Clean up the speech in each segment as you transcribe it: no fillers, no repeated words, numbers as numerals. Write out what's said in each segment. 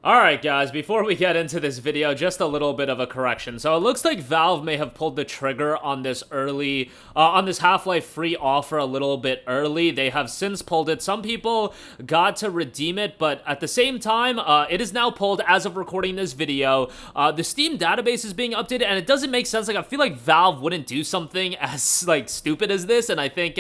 Alright guys, before we get into this video, just a little bit of a correction. So it looks like Valve may have pulled the trigger on this on this Half-Life free offer a little bit early. They have since pulled it. Some people got to redeem it, but at the same time, it is now pulled as of recording this video. The Steam database is being updated, and it doesn't make sense. Like, I feel like Valve wouldn't do something as, like, stupid as this, and I think,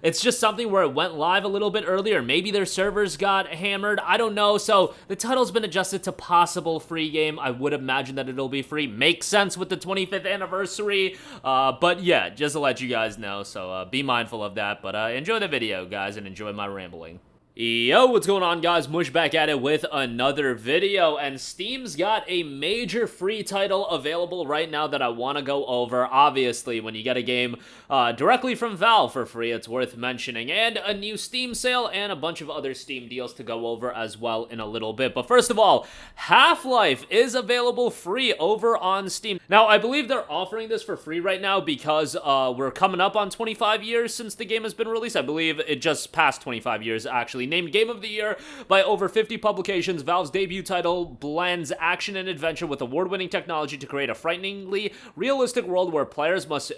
it's just something where it went live a little bit earlier. Maybe their servers got hammered. I don't know. So the title's been adjusted to possible free game. I would imagine that it'll be free. Makes sense with the 25th anniversary. But yeah, just to let you guys know. So be mindful of that. But enjoy the video, guys, and enjoy my rambling. Yo, what's going on, guys? Mush back at it with another video, and Steam's got a major free title available right now that I want to go over. Obviously, when you get a game directly from Valve for free, it's worth mentioning, and a new Steam sale and a bunch of other Steam deals to go over as well in a little bit. But first of all, Half-Life is available free over on Steam. Now, I believe they're offering this for free right now because we're coming up on 25 years since the game has been released. I believe it just passed 25 years, actually. Named Game of the Year by over 50 publications, Valve's debut title blends action and adventure with award-winning technology to create a frighteningly realistic world where players must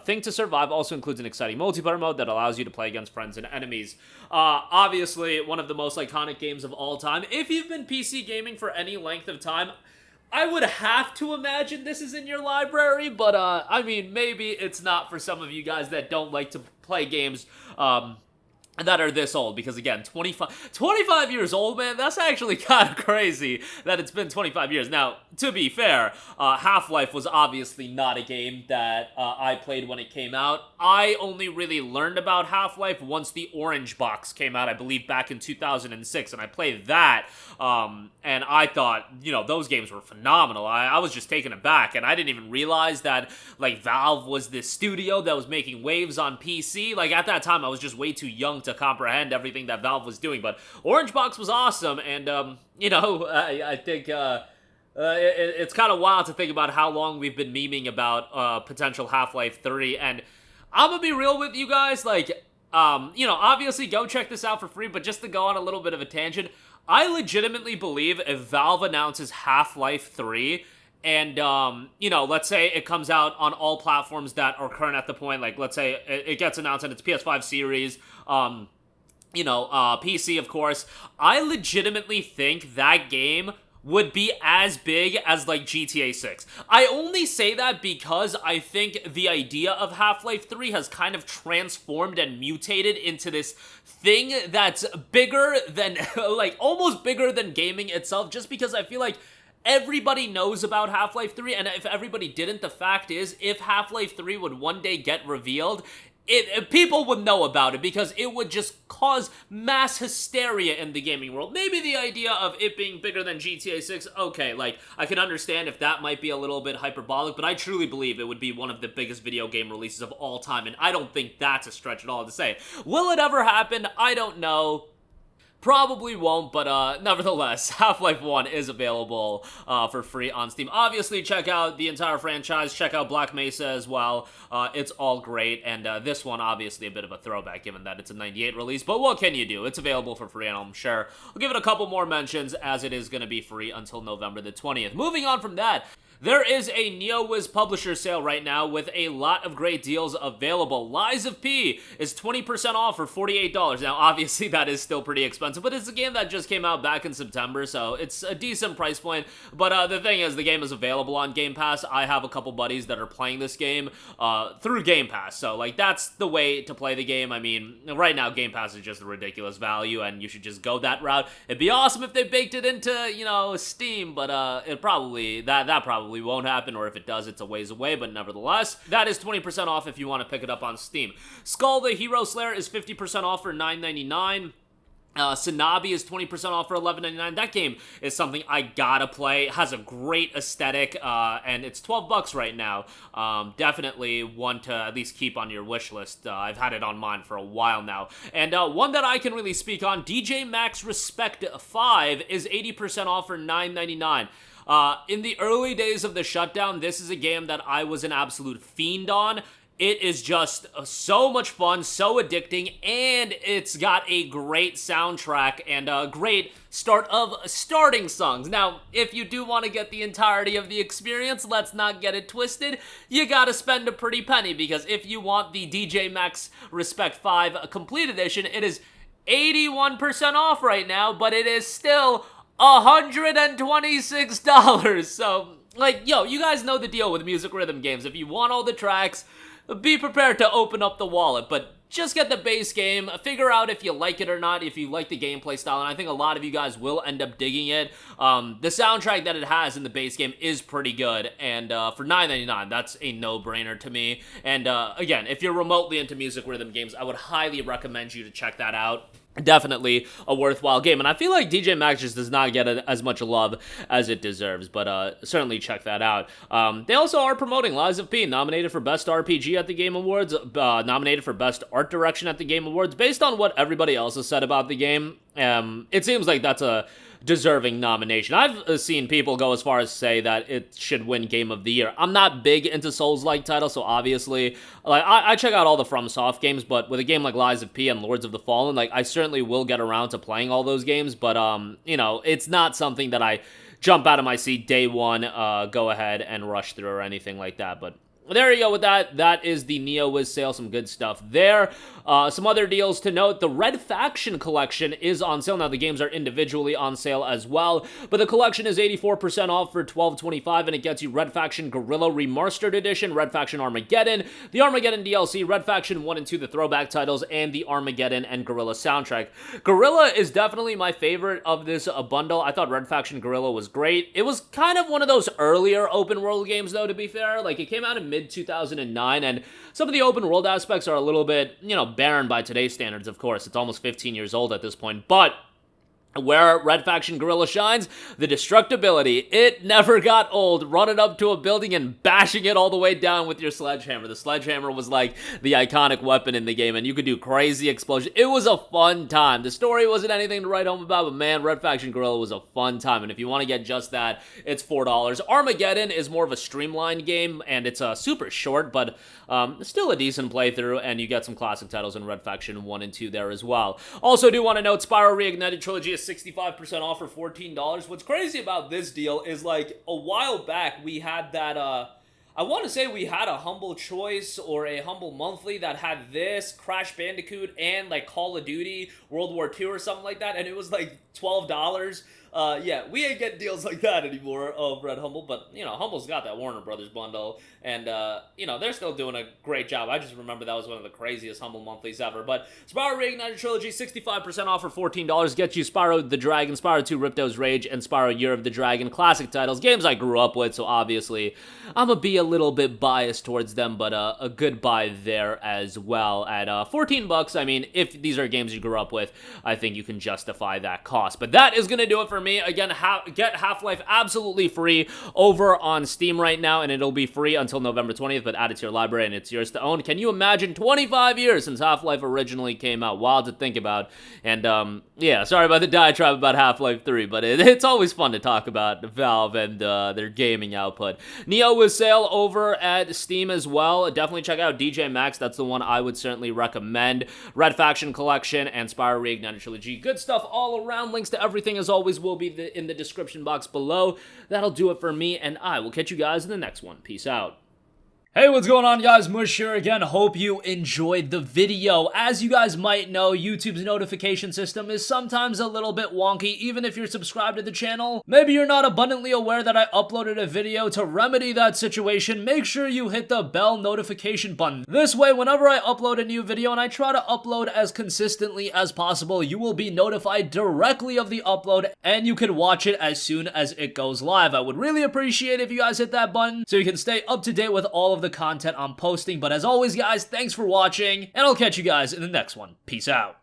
think to survive. Also includes an exciting multiplayer mode that allows you to play against friends and enemies. Obviously, one of the most iconic games of all time. If you've been PC gaming for any length of time, I would have to imagine this is in your library, but I mean, maybe it's not for some of you guys that don't like to play games that are this old, because again, 25 years old, man, that's actually kind of crazy that it's been 25 years. Now, to be fair, Half-Life was obviously not a game that I played when it came out. I only really learned about Half-Life once the Orange Box came out, I believe back in 2006, and I played that, and I thought, you know, those games were phenomenal. I was just taken aback, and I didn't even realize that, like, Valve was this studio that was making waves on PC. Like, at that time, I was just way too young to comprehend everything that Valve was doing, but Orange Box was awesome, and, you know, I think, it's kind of wild to think about how long we've been memeing about, potential Half-Life 3, and I'm gonna be real with you guys, like, you know, obviously go check this out for free, but just to go on a little bit of a tangent, I legitimately believe if Valve announces Half-Life 3, and, you know, let's say it comes out on all platforms that are current at the point, like, let's say it gets announced on its PS5 series, you know, PC, of course, I legitimately think that game would be as big as, like, GTA 6. I only say that because I think the idea of Half-Life 3 has kind of transformed and mutated into this thing that's bigger than, like, almost bigger than gaming itself, just because I feel like everybody knows about Half-Life 3, and if everybody didn't, the fact is, if Half-Life 3 would one day get revealed, people would know about it because it would just cause mass hysteria in the gaming world. Maybe the idea of it being bigger than GTA 6, okay, like, I can understand if that might be a little bit hyperbolic, but I truly believe it would be one of the biggest video game releases of all time, and I don't think that's a stretch at all to say. Will it ever happen? I don't know. Probably won't, but nevertheless, Half-Life 1 is available for free on Steam. Obviously, check out the entire franchise. Check out Black Mesa as well. It's all great, and this one, obviously, a bit of a throwback, given that it's a 98 release, but what can you do? It's available for free, and I'm sure I'll give it a couple more mentions, as it is going to be free until November the 20th. Moving on from that, there is a Neowiz publisher sale right now with a lot of great deals available. Lies of P is 20% off for $48. Now, obviously, that is still pretty expensive, but it's a game that just came out back in September, so it's a decent price point. But the thing is, the game is available on Game Pass. I have a couple buddies that are playing this game through Game Pass, so, like, that's the way to play the game. I mean, right now, Game Pass is just a ridiculous value, and you should just go that route. It'd be awesome if they baked it into, you know, Steam, but that probably won't happen, or if it does, it's a ways away, but nevertheless, that is 20% off if you want to pick it up on Steam. Skull the Hero Slayer is 50% off for $9.99. Sanabi is 20% off for $11.99. That game is something I gotta play. It has a great aesthetic, and it's $12 right now. Definitely one to at least keep on your wish list. I've had it on mine for a while now. And one that I can really speak on, DJ Max Respect 5 is 80% off for $9.99. In the early days of the shutdown, this is a game that I was an absolute fiend on. It is just so much fun, so addicting, and it's got a great soundtrack and a great start of starting songs. Now, if you do want to get the entirety of the experience, let's not get it twisted. You gotta spend a pretty penny, because if you want the DJ Max Respect 5 Complete Edition, it is 81% off right now, but it is still $126. So, like, yo, you guys know the deal with music rhythm games. If you want all the tracks, be prepared to open up the wallet, but just get the base game, figure out if you like it or not, if you like the gameplay style, and I think a lot of you guys will end up digging it. The soundtrack that it has in the base game is pretty good, and for $9.99, that's a no-brainer to me. And again, if you're remotely into music rhythm games, I would highly recommend you to check that out. Definitely a worthwhile game, and I feel like DJ Max just does not get as much love as it deserves, but certainly check that out. They also are promoting Lies of P, nominated for Best RPG at the Game Awards, nominated for Best Art Direction at the Game Awards. Based on what everybody else has said about the game, it seems like that's a deserving nomination. I've seen people go as far as say that it should win Game of the Year. I'm not big into Souls-like titles, so obviously, like, I check out all the FromSoft games, but with a game like Lies of P and Lords of the Fallen, like, I certainly will get around to playing all those games, but, you know, it's not something that I jump out of my seat day one, go ahead and rush through or anything like that, but there you go with that. That is the Neowiz sale. Some good stuff there. Some other deals to note. The Red Faction collection is on sale. Now, the games are individually on sale as well, but the collection is 84% off for $12.25, and it gets you Red Faction Guerrilla Remastered Edition, Red Faction Armageddon, the Armageddon DLC, Red Faction 1 and 2, the throwback titles, and the Armageddon and Guerrilla soundtrack. Guerrilla is definitely my favorite of this bundle. I thought Red Faction Guerrilla was great. It was kind of one of those earlier open world games, though, to be fair. Like, it came out in mid-2009, and some of the open world aspects are a little bit, you know, barren by today's standards, of course. It's almost 15 years old at this point, but where Red Faction Guerrilla shines, the destructibility. It never got old, running up to a building and bashing it all the way down with your sledgehammer. The sledgehammer was like the iconic weapon in the game, and you could do crazy explosions. It was a fun time. The story wasn't anything to write home about, but man, Red Faction Guerrilla was a fun time, and if you want to get just that, it's $4. Armageddon is more of a streamlined game, and it's super short, but still a decent playthrough, and you get some classic titles in Red Faction 1 and 2 there as well. Also do want to note, Spyro Reignited Trilogy is 65% off for $14. What's crazy about this deal is, like, a while back we had that, I want to say we had a Humble Choice or a Humble Monthly that had this, Crash Bandicoot, and, like, Call of Duty World War II or something like that, and it was, like, $12. Yeah, we ain't getting deals like that anymore of Red Humble, but, you know, Humble's got that Warner Brothers bundle, and, you know, they're still doing a great job. I just remember that was one of the craziest Humble Monthlies ever, but Spyro Reignited Trilogy, 65% off for $14, gets you Spyro the Dragon, Spyro 2 Ripto's Rage, and Spyro Year of the Dragon, classic titles, games I grew up with, so obviously, I'm gonna be a little bit biased towards them, but a good buy there as well. At $14, I mean, if these are games you grew up with, I think you can justify that cost. But that is gonna do it for me. Again, get Half-Life absolutely free over on Steam right now, and it'll be free until November 20th, but add it to your library and it's yours to own. Can you imagine 25 years since Half-Life originally came out? Wild to think about. And yeah, sorry about the diatribe about Half-Life 3, but it's always fun to talk about Valve and their gaming output. Neowiz sale over at Steam as well. Definitely check out DJ Max. That's the one I would certainly recommend. Red Faction Collection and Spyro Reignited Trilogy. Good stuff all around. Links to everything, as always, will be in the description box below. That'll do it for me, and I will catch you guys in the next one. Peace out. Hey, what's going on, guys? Mush here again. Hope you enjoyed the video. As you guys might know, YouTube's notification system is sometimes a little bit wonky, even if you're subscribed to the channel. Maybe you're not abundantly aware that I uploaded a video. To remedy that situation, make sure you hit the bell notification button. This way, whenever I upload a new video, and I try to upload as consistently as possible, you will be notified directly of the upload, and you can watch it as soon as it goes live. I would really appreciate if you guys hit that button so you can stay up to date with all of the content I'm posting. But as always, guys, thanks for watching, and I'll catch you guys in the next one. Peace out.